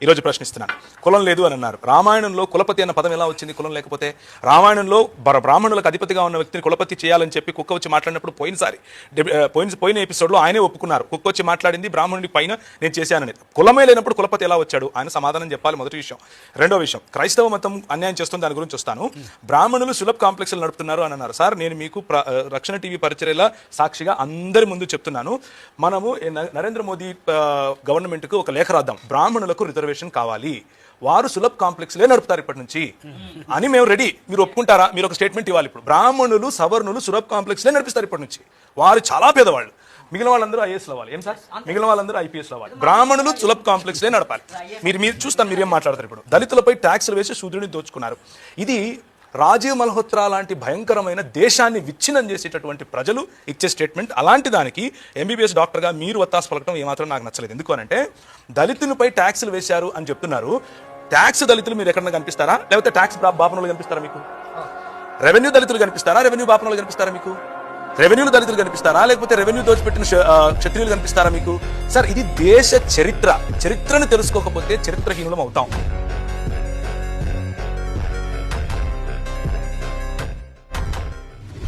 ఈరోజు ప్రశ్నిస్తున్నాను. కులం లేదు అని అన్నారు. రామాయణంలో కులపతి అన్న పదం ఎలా వచ్చింది కులం లేకపోతే? రామాయణంలో బ్రాహ్మణులకు అధిపతిగా ఉన్న వ్యక్తిని కులపతి చేయాలని చెప్పి కుక్క వచ్చి మాట్లాడినప్పుడు పోయిన ఎపిసోడ్లో ఆయనే ఒప్పుకున్నారు. కుక్క వచ్చి మాట్లాడింది బ్రాహ్మణుడి పైన నేను చేశానని. కులమే లేనప్పుడు కులపతి ఎలా వచ్చాడు? ఆయన సమాధానం చెప్పాలి. మొదటి విషయం. రెండో విషయం, క్రైస్తవ మతం అన్యాయం చేస్తుంది, దాని గురించి వస్తాను. బ్రాహ్మణులు సులభ్ కాంప్లెక్స్లు నడుపుతున్నారు అని అన్నారు. సార్, నేను మీకు రక్షణ టీవీ పరిచర్యల సాక్షిగా అందరి ముందు చెప్తున్నాను. మనము నరేంద్ర మోదీ గవర్నమెంట్కు ఒక లేఖ రాద్దాం. బ్రాహ్మణులకు రిజర్వేషన్ కావాలి, వారు సులభ్ కాంప్లెక్స్లే నడుపుతారు ఇప్పటి నుంచి అని మేము రెడీ. మీరు ఒప్పుకుంటారా? మీరు ఒక స్టేట్మెంట్ ఇవ్వాలి. ఇప్పుడు బ్రాహ్మణులు సవర్ణులు సులభ్ కాంప్లెక్స్లే నడిపిస్తారు ఇప్పటి నుంచి. వారు చాలా పేదవాళ్ళు. మిగిలిన వాళ్ళందరూ ఐఏఎస్లు అవ్వాలి. ఏం సార్? మిగిలిన వాళ్ళందరూ ఐపీఎస్లు అవ్వాలి. బ్రాహ్మణులు సులభ్ కాంప్లెక్స్లే నడపాలి. మీరు చూస్తాను మీరేం మాట్లాడతారు. ఇప్పుడు దళితులపై ట్యాక్స్లు వేసి శూద్రుని దోచుకున్నారు. ఇది రాజీవ్ మల్హోత్రా లాంటి భయంకరమైన దేశాన్ని విచ్ఛిన్నం చేసేటటువంటి ప్రజలు ఇచ్చే స్టేట్మెంట్. అలాంటి దానికి ఎంబీబీఎస్ డాక్టర్గా మీరు వత్తాసు పలకడం ఏమాత్రం నాకు నచ్చలేదు. ఎందుకు అనంటే దళితులపై ట్యాక్స్లు వేశారు అని చెప్తున్నారు. ట్యాక్స్ దళితులు మీరు ఎక్కడన్నా కనిపిస్తారా? లేకపోతే ట్యాక్స్ బాపనులు కనిపిస్తారా మీకు? రెవెన్యూ దళితులు కనిపిస్తారా? రెవెన్యూ బాపనులు కనిపిస్తారా మీకు? రెవెన్యూలు దళితులు కనిపిస్తారా? లేకపోతే రెవెన్యూ దోచిపెట్టిన క్షత్రియులు కనిపిస్తారా మీకు? సార్, ఇది దేశ చరిత్రను తెలుసుకోకపోతే చరిత్రహీనులం అవుతాం.